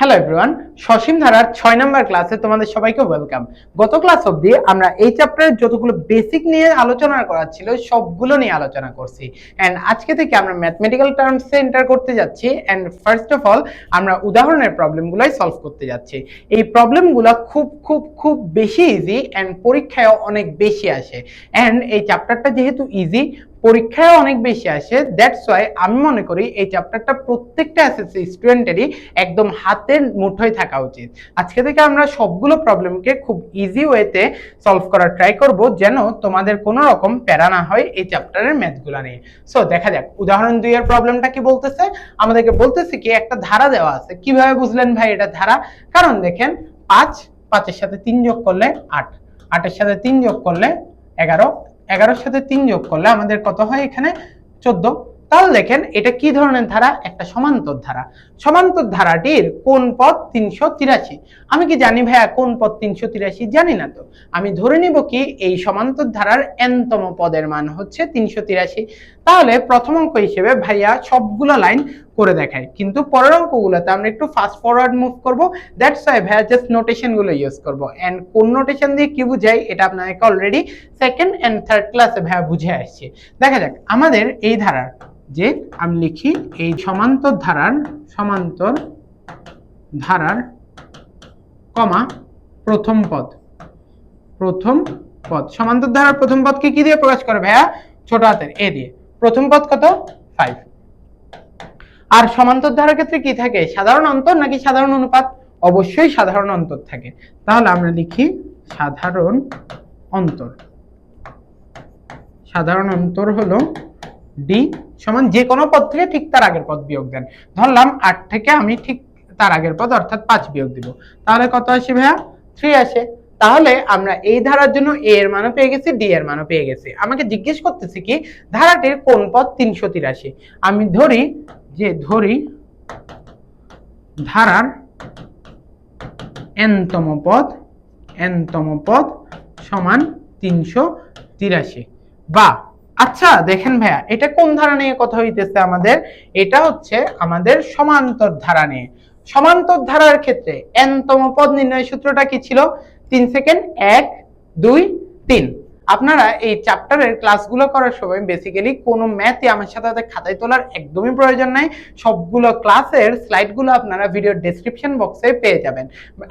Hello everyone, সসীম ধারার 6 নম্বর ক্লাসে তোমাদের সবাইকে ওয়েলকাম। গত ক্লাস অবধি আমরা এই চ্যাপ্টারের যতগুলো বেসিক নিয়ে আলোচনা করা ছিল সবগুলো নিয়ে আলোচনা করছি। এন্ড আজকে থেকে আমরা ম্যাথমেটিক্যাল টার্মসে এন্টার করতে যাচ্ছি। এন্ড ফার্স্ট অফ অল আমরা উদাহরণের প্রবলেমগুলোই সলভ করতে যাচ্ছি। এই প্রবলেমগুলো খুব খুব খুব বেশি ইজি এন্ড পরীক্ষায়ও অনেক বেশি আসে। এন্ড এই চ্যাপ্টারটা যেহেতু ইজি, পরীক্ষায় অনেক বেশি আসে, দ্যাটস ওয়াই আমি মনে করি এই চ্যাপ্টারটা প্রত্যেকটা এসএসসি স্টুডেন্টেরই একদম হাতের মুঠোয় থাকা উচিত। আজকে থেকে আমরা সবগুলো প্রবলেমকে খুব ইজি ওয়েতে সলভ করার ট্রাই করব, যেন তোমাদের কোনো রকম প্যারা না হয় এই চ্যাপ্টারের ম্যাথগুলো নিয়ে। সো দেখা যাক উদাহরণ 2 এর প্রবলেমটা কি বলতেছে। আমাদেরকে বলতেছে কি একটা ধারা দেওয়া আছে। কিভাবে বুঝলেন ভাই এটা ধারা? কারণ দেখেন 5 5 এর সাথে 3 যোগ করলে 8, 8 এর সাথে 3 যোগ করলে 11, 11 এর সাথে 3 যোগ করলে আমাদের কত হয় এখানে 14। তাহলে দেখেন এটা কি ধরনের ধারা? একটা সমান্তর ধারা। সমান্তর ধারাটির কোণ পদ 383। আমি কি জানি ভাইয়া কোণ পদ 383? জানি না তো। আমি ধরে নিব কি এই সমান্তর ধারার nতম পদের মান হচ্ছে 383। তাহলে প্রথম অঙ্ক হিসেবে ভাইয়া সবগুলো লাইন করে দেখাই, কিন্তু পরের অঙ্কগুলোতে আমরা একটু ফাস্ট ফরওয়ার্ড মুভ করব। দ্যাটস ওয়াই ভাইয়া জাস্ট নোটেশন গুলো ইউজ করব। এন্ড কোন নোটেশন দিয়ে কি বুঝাই এটা আপনাদেরকে অলরেডি সেকেন্ড এন্ড থার্ড ক্লাসে ভাইয়া বুঝে আসছে। দেখা যাক আমাদের এই ধারার যে আমি লিখি এই সমান্তর ধারার কমা প্রথম পদ সমান্তর ধারার প্রথম পদকে কি দিয়ে প্রকাশ করে ভাইয়া? ছোট হাতের এ দিয়ে। প্রথম পদ কত? 5। আর সমান্তর ধারার ক্ষেত্রে কি থাকে? সাধারণ অন্তর নাকি সাধারণ অনুপাত? অবশ্যই সাধারণ অন্তর থাকে। তাহলে আমরা লিখি সাধারণ অন্তর হলো ডি সমান যে কোনো পদ থেকে ঠিক তার আগের পদ বিয়োগ দেন। ধরলাম 8 থেকে আমি ঠিক তার আগের পদ অর্থাৎ 5 বিয়োগ দিব। তাহলে কত আসে ভাইয়া? 3 আসে। তাহলে আমরা এই ধারার জন্য এ এর মানও পেয়ে গেছি, ডি এর মানও পেয়ে গেছি। আমাকে জিজ্ঞেস করতেছি কি ধারাটির কোন পদ 383। আমি ধরি ধারার nতম পদ সমান 383। বা আচ্ছা দেখেন ভাইয়া এটা কোন ধারা নিয়ে কথা হইতেছে আমাদের? এটা হচ্ছে আমাদের সমান্তর ধারা নিয়ে। সমান্তর ধারার ক্ষেত্রে nতম পদ নির্ণয় সূত্রটা কি ছিল? 3 সেকেন্ড 1 2 3। আপনারা এই চ্যাপ্টারের ক্লাসগুলো করার সময় বেসিক্যালি কোনো ম্যাথই আমার সাথে খাতায় তোলার একদমই প্রয়োজন নাই। সবগুলো ক্লাসের স্লাইডগুলো আপনারা ভিডিওর ডেসক্রিপশন বক্সে পেয়ে যাবেন।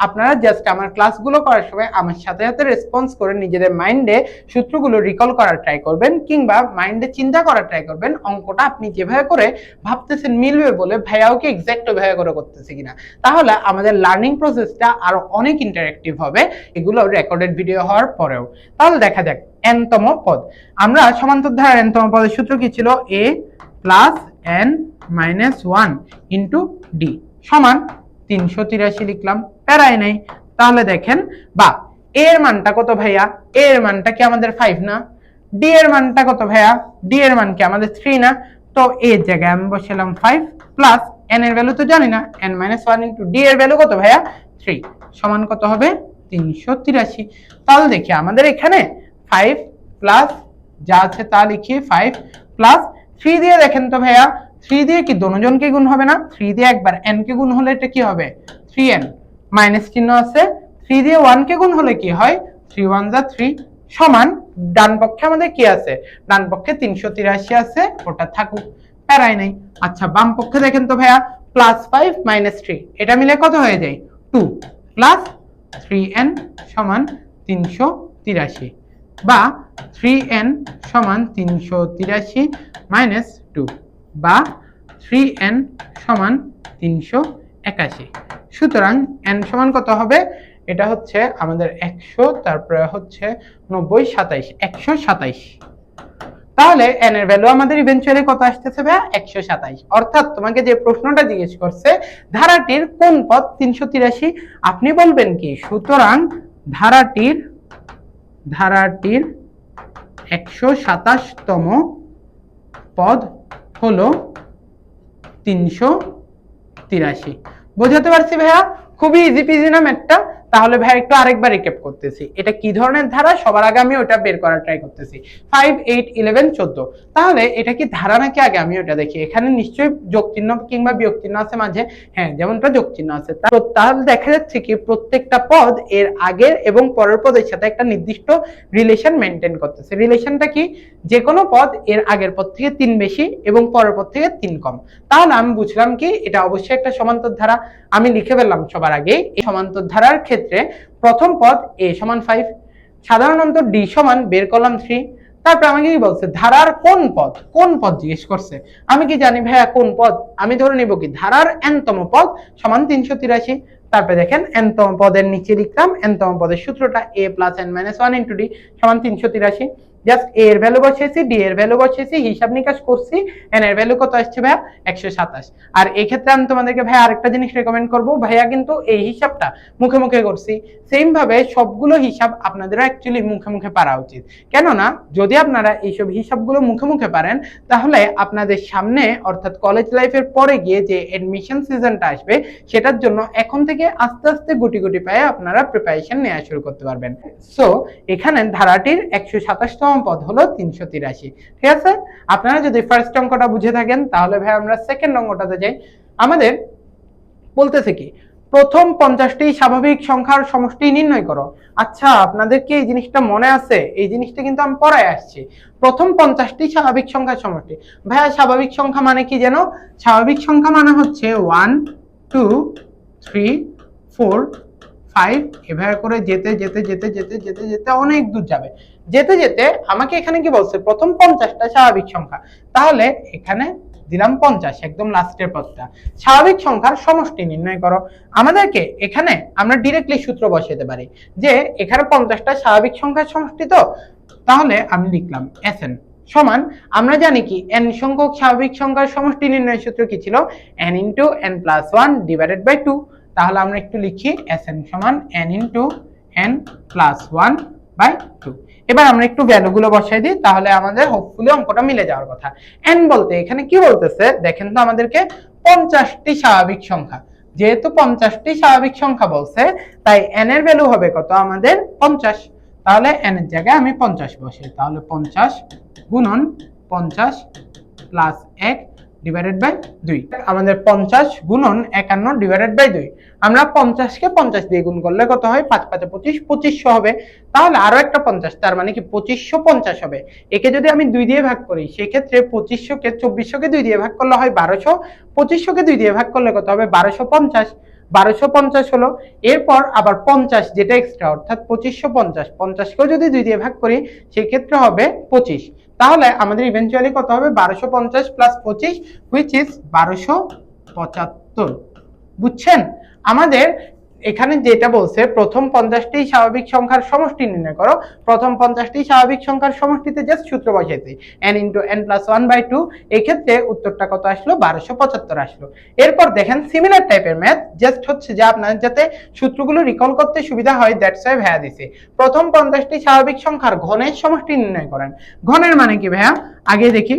আপনারা জাস্ট আমার ক্লাসগুলো করার সময় আমার সাথে রেসপন্স করে নিজেদের মাইন্ডে সূত্রগুলো রিকল করার ট্রাই করবেন, কিংবা মাইন্ডে চিন্তা করার ট্রাই করবেন অঙ্কটা আপনি যেভাবে করে ভাবতেছেন মিলবে বলে ভাইয়াও কি এক্সাক্ট ওইভাবে করে করতেছে কিনা। তাহলে আমাদের লার্নিং প্রসেসটা আরো অনেক ইন্টারেক্টিভ হবে এগুলো রেকর্ডেড ভিডিও হওয়ার পরেও। তাহলে দেখা যাক nতম পদ। আমরা সমান্তর ধারার nতম পদের সূত্র কি ছিল? a plus n minus 1 into D সমান 383 লিখলাম, প্যারাই নাই। তাহলে দেখেন বা a এর মানটা কত ভাইয়া? a এর মানটা কি আমাদের 5 না? d এর মানটা কত ভাইয়া? d এর মান কি আমাদের 3 না? তো a এর জায়গায় আমি বসালাম 5 প্লাস n এর ভ্যালু তো জানি না, n মাইনাস 1 ইন্টু d এর ভ্যালু কত ভাইয়া? 3 সমান কত হবে? 383। তাহলে দেখি আমাদের এখানে 5 প্লাস যা আছে তা লিখি 5 প্লাস 3 দিয়ে দেখেন তো ভাইয়া 3 দিয়ে কি দোনোজনকে গুণ হবে না? 3 দিয়ে একবার n কে গুণ হলে এটা কি হবে? 3n মাইনাস চিহ্ন আছে। 3 দিয়ে 1 কে গুণ হলে কি হয়? 3 1 যা 3 সমান ডান পক্ষে আমাদের কি আছে? ডান পক্ষে 383 আছে, ওটা থাকুক, প্যারাই নাই। আচ্ছা বাম পক্ষে দেখেন তো ভাইয়া প্লাস 5 মাইনাস 3 এটা মিলে কত হয়ে যায়? 2 প্লাস 3n সমান 383 বা 3n সমান 383 মাইনাস 2 বা 3n সমান 381। সুতরাং n সমান কত হবে? এটা হচ্ছে আমাদের 100, তারপরে হচ্ছে 90 27 127। তাহলে n এর ভ্যালু আমাদের ইভেন্চুয়ালি কত আসতেছে ভাইয়া? 127। অর্থাৎ তোমাকে যে প্রশ্নটা জিজ্ঞেস করছে ধারাটির কোন পদ 383, আপনি বলবেন কি সুতরাং ধারাটির 127তম পদ হলো 383। বোঝাতে পারছি ভাইয়া? খুবই ইজি পিজি না ম্যাথটা? তাহলে ভাই একটু আরেকবার রিক্যাপ করতেছি, এটা কি ধরনের ধারা সবার আগে আমি ওটা বের করার ট্রাই করতেছি। 5, 8, 11, 14, তাহলে এটা কি ধারা নাকি আগে আমি ওটা দেখি। এখানে নিশ্চয়ই যোগ চিহ্ন কিংবা বিয়োগ চিহ্ন আছে মাঝে, হ্যাঁ যেমনটা যোগ চিহ্ন আছে। তাহলে দেখা যাচ্ছে কি প্রত্যেকটা পদ এর আগের এবং পরের পদের সাথে একটা নির্দিষ্ট রিলেশন মেনটেন করতেছে। রিলেশনটা কি, যে কোনো পদ এর আগের পদ থেকে 3 বেশি এবং পরের পদ থেকে 3 কম। তাহলে আমি বুঝলাম কি এটা অবশ্যই একটা সমান্তর ধারা। আমি লিখে ফেললাম সবার আগে, এই সমান্তর ধারার ক্ষেত্রে প্রথম পদ a সমান 5, সাধারণত d সমান বের করলাম 3। তারপর আমাকে কি বলছে, ধারার কোন পদ জিজ্ঞেস করছে। আমি কি জানি ভাইয়া কোন পদ, আমি ধরে নিব কি ধারার n তম পদ সমান 383। তারপরে দেখেন n তম পদের নিচে লিখলাম n তম পদের সূত্রটা a + n - 1 * d সমান 383। জাস্ট a এর ভ্যালু বসিয়েছি, d এর ভ্যালু বসিয়েছি, হিসাব নিকাশ করছি, n এর ভ্যালু কত আসছে ভাইয়া 127। আর এই ক্ষেত্রে আমি তোমাদেরকে ভাইয়া আরেকটা জিনিস রেকমেন্ড করব, ভাইয়া কিন্তু এই হিসাবটা মুখে মুখে করছি, সেম ভাবে সবগুলো হিসাব আপনাদেরও অ্যাকচুয়ালি মুখে মুখে পারা উচিত। কেননা যদি আপনারা এইসব হিসাবগুলো মুখে মুখে পারেন তাহলে আপনাদের সামনে অর্থাৎ কলেজ লাইফের পরে গিয়ে যে এডমিশন সিজনটা আসবে সেটার জন্য এখন থেকে আস্তে আস্তে গুটি গুটি পায়ে আপনারা প্রিপারেশন নেওয়া শুরু করতে পারবেন। সো এখানে ধারাটির 127তম পদ হলো 383। ঠিক আছে, আপনারা যদি ফার্স্ট অঙ্কটা বুঝে থাকেন তাহলে ভাই আমরা সেকেন্ড অঙ্কটাতে যাই। আমাদের বলতেছে কি প্রথম 50টি স্বাভাবিক সংখ্যার সমষ্টি নির্ণয় করো। আচ্ছা আপনাদের কি এই জিনিসটা মনে আছে? এই জিনিসটা কিন্তু আমি পড়ায় আসছি। প্রথম 50টি স্বাভাবিক সংখ্যার সমষ্টি। ভাইয়া স্বাভাবিক সংখ্যা মানে কি জানো? স্বাভাবিক সংখ্যা মানে হচ্ছে 1, 2, 3, 4, 5 এভাবে করে যেতে যেতে যেতে যেতে যেতে যেতে অনেক দূর যাবে। যেতে যেতে আমাকে এখানে কি বলছে, প্রথম 50টা স্বাভাবিক সংখ্যা। তাহলে এখানে দিলাম 50, একদম লাস্টের পদটা। স্বাভাবিক সংখ্যার সমষ্টি নির্ণয় করো। আমাদেরকে এখানে আমরা ডিরেক্টলি সূত্র বসাতে পারি যে এখানে 50টা স্বাভাবিক সংখ্যার সমষ্টি, তো তাহলে আমি লিখলাম Sn সমান, আমরা জানি কি n সংখ্যক স্বাভাবিক সংখ্যার সমষ্টি নির্ণয়ের সূত্র কি ছিল, n * n+1 / 2। তাহলে আমরা একটু লিখি Sn সমান n * n+1/2। এবার আমরা একটু ভ্যালুগুলো বসাই দিই, তাহলে আমাদের হোপফুলি অঙ্কটা মিলে যাওয়ার কথা। n বলতে এখানে কি বলতেছে দেখেন তো, আমাদেরকে 50টি স্বাভাবিক সংখ্যা, যেহেতু 50টি স্বাভাবিক সংখ্যা বলছে তাই n এর ভ্যালু হবে কত আমাদের 50। তাহলে n এর জায়গায় আমি 50 বসাই, তাহলে 50 গুণন 50 প্লাস 1 ডিভাইডেড বাই 2। আমাদের 50 গুণন 51 ডিভাইডেড বাই 2। আমরা 50 কে 50 দিয়ে গুণ করলে কত হয়, 5 5 25, 2500 হবে। তাহলে আরো একটা 50, তার মানে কি 2550 হবে। একে যদি আমি 2 দিয়ে ভাগ করি সেই ক্ষেত্রে 2500 কে 2400 কে 2 দিয়ে ভাগ করলে হয় 1200, 2500 কে 2 দিয়ে ভাগ করলে কত হবে 1250, 1250 হলো। এরপর আবার 50 যেটা এক্সট্রা অর্থাৎ 2550, 50 কেও যদি 2 দিয়ে ভাগ করি সেই ক্ষেত্রে হবে 25। তাহলে আমাদের ইভেন্চুয়ালি কত হবে 1250 প্লাস 25 which is 1275। বুঝছেন? আমাদের এখানে যেটা বলছে প্রথম 50টি স্বাভাবিক সংখ্যার সমষ্টি নির্ণয় করো, প্রথম 50টি স্বাভাবিক সংখ্যার সমষ্টিতে জাস্ট সূত্র বসাইছি n * n+1/2। এই ক্ষেত্রে উত্তরটা কত আসলো 1275 আসলো। এরপর দেখেন সিমিলার টাইপের ম্যাথ, জাস্ট হচ্ছে যে আপনাদের যাতে সূত্রগুলো রিকল করতে সুবিধা হয় দ্যাটস ওয়াই ভাইয়া দিছে প্রথম 50টি স্বাভাবিক সংখ্যার ঘনের সমষ্টি নির্ণয় করেন। ঘনের মানে কি ভাইয়া, আগে দেখি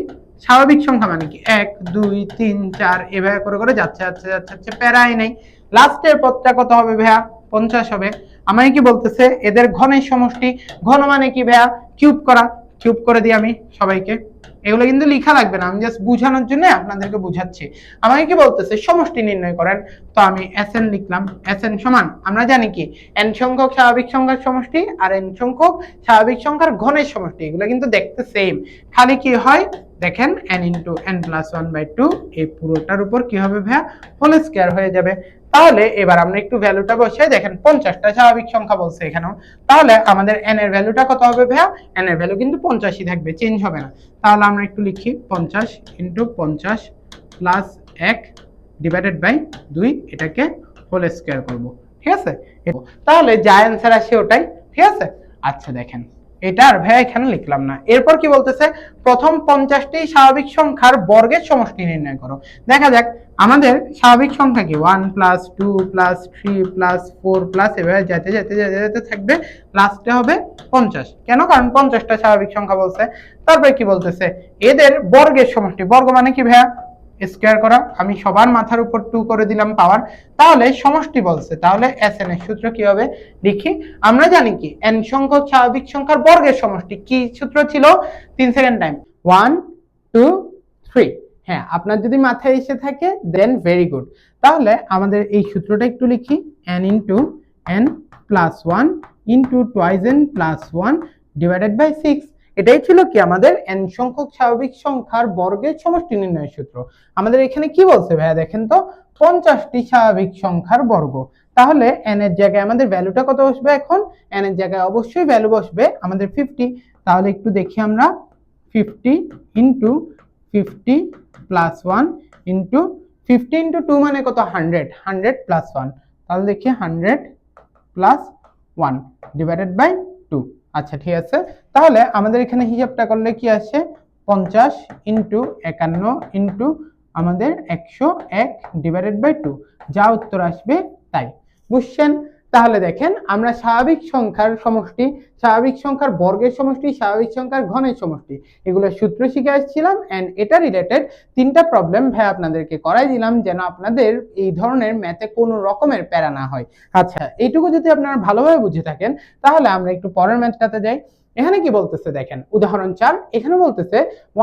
স্বাভাবিক সংখ্যা মানে কি 1 2 3 4 এভাবে করে করে যাচ্ছে যাচ্ছে যাচ্ছে, প্যারাই নাই। লাস্টের পদটা কত হবে ভাইয়া 50 হবে। আমাকে কি বলতেছে এদের ঘনের সমষ্টি। ঘন মানে কি ভাইয়া, কিউব করা। কিউব করে দিই আমি সবাইকে, এগুলো কিন্তু লেখা লাগবে না, আমি জাস্ট বোঝানোর জন্য আপনাদেরকে বুঝাচ্ছি। আমাকে কি বলতেছে সমষ্টি নির্ণয় করেন, তো আমি Sn লিখলাম। Sn সমান আমরা জানি কি n সংখ্যক স্বাভাবিক সংখ্যার সমষ্টি আর n সংখ্যক স্বাভাবিক সংখ্যার ঘনের সমষ্টি, এগুলো কিন্তু দেখতে সেম, খালি কি হয় দেখেন n * n+1/2 এই পুরোটার উপর কি হবে ভাইয়া হোল স্কয়ার হয়ে যাবে। তাহলে এবার আমরা একটু ভ্যালুটা বসাই, দেখেন 50টা স্বাভাবিক সংখ্যা বলছে এখানেও, তাহলে আমাদের n এর ভ্যালুটা কত হবে ভাইয়া, n এর ভ্যালু কিন্তু 50ই থাকবে, চেঞ্জ হবে না। তাহলে আমরা একটু লিখি 50 * 50 প্লাস 1 ডিভাইডেড বাই 2, এটাকে হোল স্কয়ার করব। ঠিক আছে, তাহলে যা অ্যানসার আসে ওটাই। ঠিক আছে, আচ্ছা দেখেন এটা আর ভাইয়া এখানে লিখলাম না। এরপর কি বলতেছে প্রথম 50টি স্বাভাবিক সংখ্যার বর্গের সমষ্টি নির্ণয় করো। দেখা যাক আমাদের স্বাভাবিক সংখ্যা কি 1 + 2 + 3 + 4 এভাবে যেতে যেতে যেতে যেতে থাকবে, লাস্টে হবে 50। কেন? কারণ 50টা স্বাভাবিক সংখ্যা বলছে। তারপরে কি বলতেছে এদের বর্গের সমষ্টি। বর্গ মানে কি ভাইয়া, স্কয়ার করা, আমি সবার মাথার উপর 2 করে দিলাম পাওয়ার, তাহলে সমষ্টি বলছে, তাহলে Sn এর সূত্র কি হবে লিখি। আমরা জানি কি n সংখ্যক স্বাভাবিক সংখ্যার বর্গের সমষ্টি, কি সূত্র ছিল 3 সেকেন্ড টাইম 1 2 3। হ্যাঁ, আপনার যদি মাথায় এসে থাকে দেন ভেরি গুড। তাহলে আমাদের এই সূত্রটা একটু লিখি, n into n plus 1 into twice n plus 1 divided by 6। এটাই ছিল কি আমাদের n সংখ্যক স্বাভাবিক সংখ্যার বর্গের সমষ্টি নির্ণয়ের সূত্র। আমাদের এখানে কি বলছে ভাইয়া দেখেন তো, 50টি স্বাভাবিক সংখ্যার বর্গ। তাহলে n এর জায়গায় আমাদের ভ্যালুটা কত বসবে, এখন n এর জায়গায় অবশ্যই ভ্যালু বসবে আমাদের 50। তাহলে একটু দেখি আমরা, 50 ইনটু 50 প্লাস 1 ইনটু 50 ইনটু 2 মানে কত 100, 100 প্লাস 1, তাহলে দেখি 100 প্লাস 1 ডিভাইডেড বাই 2। আচ্ছা ঠিক আছে, তাহলে আমাদের এখানে হিসাবটা করলে কি আসে 50 ইনটু 51 ইনটু আমাদের 101 ডিভাইডেড বাই 2, যা উত্তর আসবে তাই। বুঝছেন? তাহলে দেখেন আমরা স্বাভাবিক সংখ্যার সমষ্টি, স্বাভাবিক সংখ্যার বর্গের সমষ্টি, স্বাভাবিক সংখ্যার ঘনের সমষ্টি, এগুলোর সূত্র শিখে আসছিলাম। এন্ড এটা রিলেটেড 3টা প্রবলেম ভাই আপনাদেরকে করাই দিলাম, যেন আপনাদের এই ধরনের ম্যাথে কোনো রকমের প্যারা না হয়। আচ্ছা, এইটুকু যদি আপনারা ভালোভাবে বুঝে থাকেন, তাহলে আমরা একটু পরের ম্যাথটাতে যাই। এখানে কি বলতেছে দেখেন, উদাহরণ 4, এখানে বলতেছে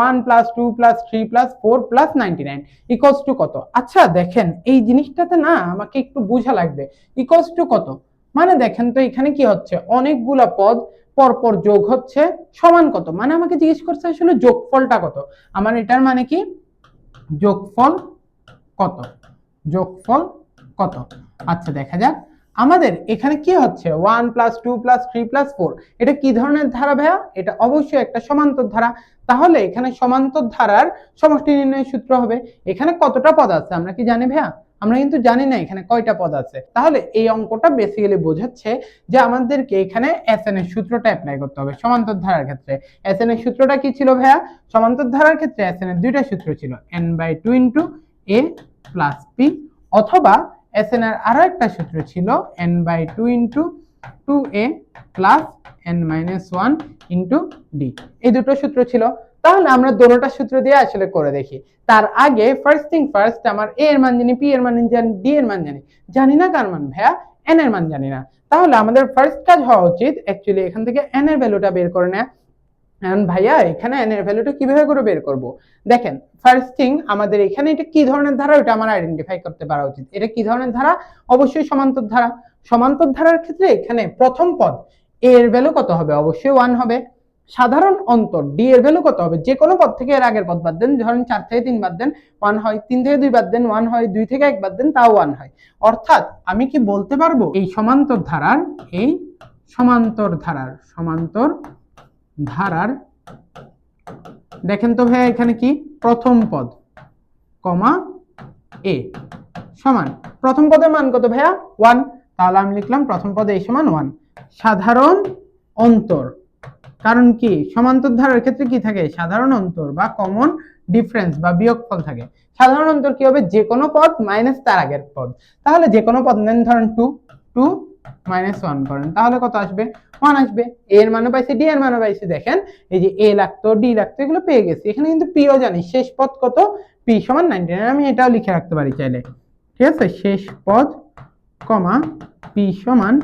1 plus 2 plus 3 plus 4 plus 99 equals to কত। আচ্ছা দেখেন, এই জিনিসটাতে না আমাকে একটু বোঝা লাগবে, ইকুয়ালস টু কত মানে দেখেন তো এখানে কি হচ্ছে, অনেকগুলা পদ পরপর যোগ হচ্ছে, সমান কত মানে আমাকে জিজ্ঞেস করছে আসলে যোগফলটা কত। আমার এটার মানে কি, যোগফল কত, যোগফল কত। আচ্ছা দেখা যাক আমাদের এখানে কি হচ্ছে, 1 প্লাস 2 প্লাস 3 প্লাস 4, এটা কি ধরনের ধারা ভাইয়া, এটা অবশ্যই একটা সমান্তর ধারা। তাহলে এখানে সমান্তর ধারার সমষ্টি নির্ণয়ের সূত্র হবে। এখানে কতটা পদ আছে আমরা কি জানি ভাইয়া, আমরা কিন্তু জানি না এখানে কয়টা পদ আছে। তাহলে এই অঙ্কটা বেসিক্যালি বোঝাচ্ছে যে আমাদেরকে এখানে Sn এর সূত্রটা অ্যাপ্লাই করতে হবে সমান্তর ধারার ক্ষেত্রে। Sn এর সূত্রটা কি ছিল ভাইয়া, সমান্তর ধারার ক্ষেত্রে Sn এর দুইটা সূত্র ছিল, n/2 into a plus p, অথবা Sn এর আরো একটা সূত্র ছিল n/2 into 2a plus n-1 into d। এই দুটো সূত্র ছিল। তাহলে আমরা দুটোটা সূত্র দিয়ে আসলে করে দেখি। তার আগে ফার্স্ট থিং ফার্স্ট, আমার a এর মান জানি, p এর মান জানি, d এর মান জানি, জানি না কার মান ভাইয়া, n এর মান জানি না। তাহলে আমাদের ফার্স্ট কাজ হওয়া উচিত অ্যাকচুয়ালি এখান থেকে n এর ভ্যালুটা বের করে নেওয়া। এখন ভাইয়া এখানে n এর ভ্যালুটা কিভাবে করে বের করব, দেখেন ফার্স্ট থিং আমাদের এখানে এটা কি ধরনের ধারা ওটা আমার আইডেন্টিফাই করতে পারা উচিত। এটা কি ধরনের ধারা, অবশ্যই সমান্তর ধারা। সমান্তর ধারার ক্ষেত্রে এখানে প্রথম পদ a এর ভ্যালু কত হবে, অবশ্যই 1 হবে। সাধারণ অন্তর d এর ভ্যালু কত হবে, যে কোনো পদ থেকে এর আগের পদ বাদ দেন, ধরেন 4 থেকে 3 বাদ দেন 1 হয়, 3 থেকে 2 বাদ দেন 1 হয়, 2 থেকে 1 বাদ দেন তাও 1 হয়। অর্থাৎ আমি কি বলতে পারবো, এই সমান্তর ধারার, এই সমান্তর ধারার, সমান্তর ধারার দেখেন তো ভাইয়া এখানে কি প্রথম পদ কমা a সমান, প্রথম পদের মান কত ভাইয়া 1, তাহলে আমি লিখলাম প্রথম পদে a সমান 1। সাধারণ অন্তর, কারণ কি সমান্তর ধারার ক্ষেত্রে কি থাকে, সাধারণ অন্তর বা কমন ডিফারেন্স বা বিয়োগফল থাকে। সাধারণ অন্তর কি হবে, যে কোনো পদ মাইনাস তার আগের পদ। তাহলে যে কোনো পদ নেন, ধরেন 2 মাইনাস 1 করেন, তাহলে কত আসবে 1 আসবে। a এর মানও পাইছি, d এর মানও পাইছি, দেখেন এই যে a লাগতো d লাগতো এগুলো পেয়ে গেছি। এখানে কিন্তু p ও জানি, শেষ পদ কত p সমান 99, আমি এটাও লিখে রাখতে পারি চাইলে, ঠিক আছে, শেষ পদ কমা p সমান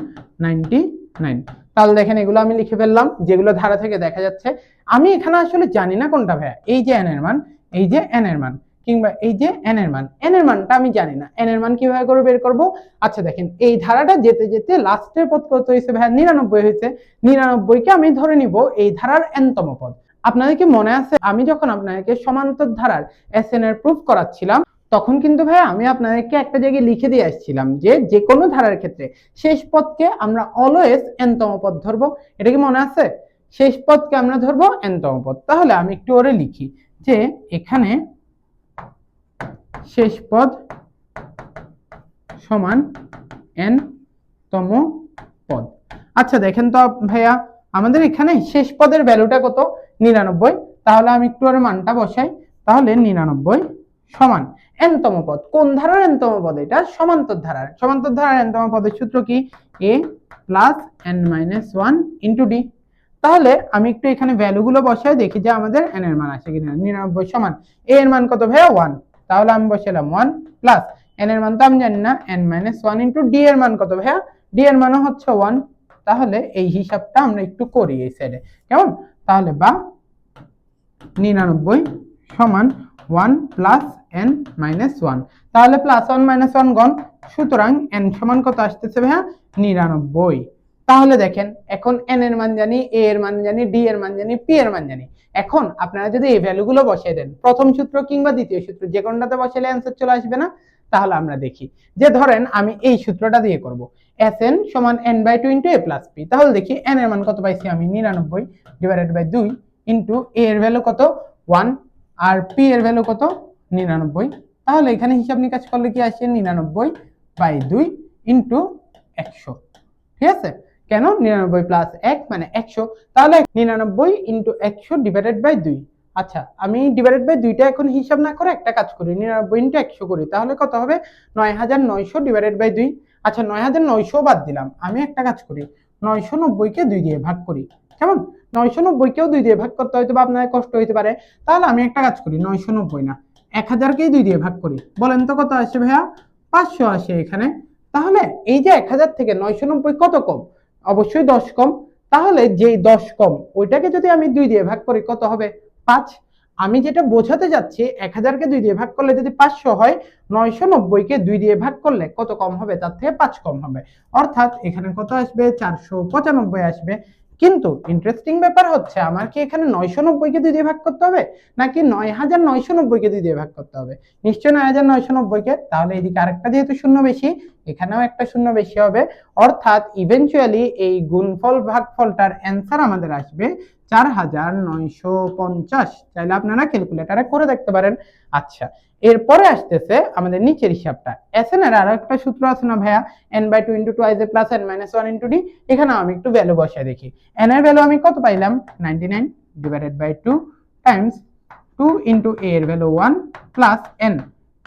99। তাহলে দেখেন এগুলো আমি লিখে ফেললাম, যেগুলো ধারা থেকে দেখা যাচ্ছে। আমি এখানে আসলে জানি না কোনটা ভাইয়া, এই যে n এর মান, এই যে n এর মান, কিংবা এই যে n এর মান, n এর মানটা আমি জানি না, n এর মান কিভাবে করে বের করব। আচ্ছা দেখেন এই ধারাটা যেতে যেতে লাস্টের পদ কত হয়েছে ভাইয়া, 99 হয়েছে। 99 কে আমি ধরে নিব এই ধারার nতম পদ। আপনাদের কি মনে আছে আমি যখন আপনাদেরকে সমান্তর ধারার Sn এর প্রুফ করাচ্ছিলাম, তখন কিন্তু ভাইয়া আমি আপনাদেরকে একটা জায়গায় লিখে দিয়ে আসছিলাম যে যে কোনো ধারার ক্ষেত্রে শেষ পদকে আমরা অলওয়েজ nতম পদ ধরবো। এটা কি মনে আছে, শেষ পদকে আমরা ধরবো nতম পদ। তাহলে আমি একটু ওরে লিখি যে এখানে শেষ পদ সমান nতম পদ। আচ্ছা দেখেন তো ভাইয়া আমাদের এখানে শেষ পদের ভ্যালুটা কত 99, তাহলে আমি একটু ওর মানটা বসাই। তাহলে 99 সমান nতম পদ, কোন ধারার nতম পদ, এটা সমান্তর ধারার। সমান্তর ধারার nতম পদের সূত্র কি, a plus n-1 into d। তাহলে আমি একটু এখানে ভ্যালুগুলো বসাই দেখি যে আমাদের n এর মান আসে কিনা। 99 সমান a এর মান কত ভাইয়া 1, তাহলে আমি বসালাম 1 প্লাস n এর মান তো আমি জানি না, n মাইনাস 1 ইন্টু d এর মান কত ভাইয়া, d এর মানও হচ্ছে 1। তাহলে এই হিসাবটা আমরা একটু করি এই সাইডে, কেমন? তাহলে বা 99 সমান 1 প্লাস n মাইনাস 1, তাহলে প্লাস 1 মাইনাস 1 গণ, সুতরাং n সমান কত আসতেছে ভাইয়া 99। তাহলে দেখেন এখন n এর মান জানি, a এর মান জানি, d এর মান জানি, p এর মান জানি। এখন আপনারা যদি এই ভ্যালুগুলো বসিয়ে দেন প্রথম সূত্র কিংবা দ্বিতীয় সূত্র যে কোনটাতে বসালে অ্যানসার চলে আসবে না? তাহলে আমরা দেখি যে ধরেন আমি এই সূত্রটা দিয়ে করব Sn সমান n/2 * a + p। তাহলে দেখি n এর মান কত পাইছি আমি 99 ডিভাইডেড বাই 2 ইনটু a এর ভ্যালু কত 1 আর p এর ভ্যালু কত 99। তাহলে এখানে হিসাব নিকাশ করলে কি আসে 99/2 ইনটু 100। ঠিক আছে, কেন 99 প্লাস 1 মানে 100, তাহলে 99 ইনটু 100 ডিভাইডেড বাই 2। আচ্ছা আমি ডিভাইডেড বাই 2টা এখন হিসাব না করে একটা কাজ করি, 99 ইনটু 100 করি, তাহলে কত হবে 9900 ডিভাইডেড বাই 2। আচ্ছা 9900 বাদ দিলাম, আমি একটা কাজ করি 990 কে 2 দিয়ে ভাগ করি, কেমন? 990 কেও 2 দিয়ে ভাগ করতে হয়তো বা আপনার কষ্ট হইতে পারে, তাহলে আমি একটা কাজ করি 990 না 1000 কেই 2 দিয়ে ভাগ করি, বলেন তো কত আসে ভাইয়া 500 আসে এখানে। তাহলে এই যে 1000 থেকে 990 কত কম, অবশ্যই 10 কম। তাহলে যেই 10 কম ওইটাকে যদি আমি 2 দিয়ে ভাগ করি কত হবে 5। আমি যেটা বোঝাতে যাচ্ছি 1000 কে 2 দিয়ে ভাগ করলে যদি 500 হয়, 990 কে 2 দিয়ে ভাগ করলে কত কম হবে, তার থেকে 5 কম হবে, অর্থাৎ এখানে কত আসবে 495 আসবে। কিন্তু ইন্টারেস্টিং ব্যাপার হচ্ছে আমার কি এখানে 990 কে 2 দিয়ে ভাগ করতে হবে নাকি 9990 কে 2 দিয়ে ভাগ করতে হবে? নিশ্চয়ই 9990 কে, তাহলে এদিকে আরেকটা যেহেতু শূন্য বেশি এখানেও একটা শূন্য বেশি হবে, অর্থাৎ ইভেনচুয়ালি এই গুণফল ভাগফলটার অ্যান্সার আমাদের আসবে 4950। চাইলে আপনারা ক্যালকুলেটরে করে দেখতে পারেন। আচ্ছা এরপরে আসতেছে আমাদের নিচের হিসাবটা, Sn এর আরো একটা সূত্র আছে না ভাইয়া, n/2 * 2a + n - 1 * d। এখানে আমি একটু ভ্যালু বসাই দেখি, n এর ভ্যালু আমি কত পাইলাম 99 divided by 2 times 2 into a এর value 1 plus n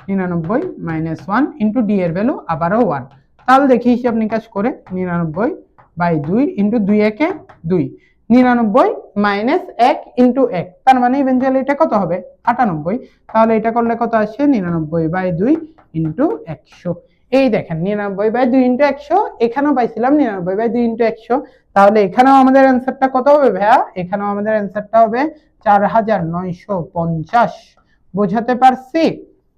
99 minus 1 into d এর ভ্যালু আবারও 1। তাহলে দেখি হিসাব নিকাশ করে 99/2 ইনটু 2 একে 2, 99 মাইনাস 1 ইনটু 1, তার মানে ইভেন্চুয়ালি এটা কত হবে 98। তাহলে এটা করলে কত আসে 99/2 ইনটু 100। এই দেখেন 99/2 ইনটু 100, এখানেও পাইছিলাম 99/2 ইনটু 100। তাহলে এখানেও আমাদের অ্যানসারটা কত হবে ভাইয়া, এখানেও আমাদের অ্যানসারটা হবে 4950। বোঝাতে পারছি?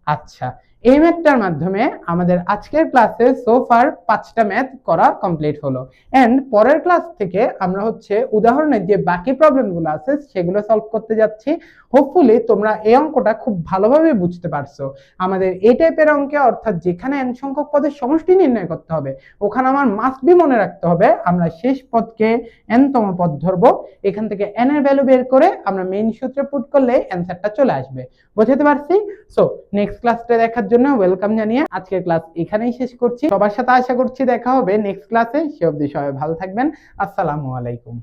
আচ্ছা এই ম্যাথটার মাধ্যমে আমাদের আজকের ক্লাসে সো ফার 5টা ম্যাথ করা কমপ্লিট হলো, এন্ড পরের ক্লাস থেকে আমরা হচ্ছে উদাহরণের যে বাকি প্রবলেমগুলো আছে সেগুলো সলভ করতে যাচ্ছি। হোপফুলি তোমরা এই অঙ্কটা খুব ভালোভাবে বুঝতে পারছো। আমাদের এই টাইপের অঙ্কে অর্থাৎ যেখানে n সংখ্যক পদের সমষ্টি নির্ণয় করতে হবে ওখানে আমার মাস্ট বি মনে রাখতে হবে আমরা শেষ পদকে n তম পদ ধরবো, এখান থেকে n এর ভ্যালু বের করে আমরা মেইন সূত্রে পুট করলে অ্যানসারটা চলে আসবে। বুঝতে পারছি? সো নেক্সট ক্লাসটা দেখার জন্য ওয়েলকাম জানিয়ে আজকের ক্লাস এখানেই শেষ করছি। সবার সাথে আশা করছি দেখা হবে নেক্সট ক্লাসে। সে অবধি সবাই ভালো থাকবেন। আসসালামু আলাইকুম।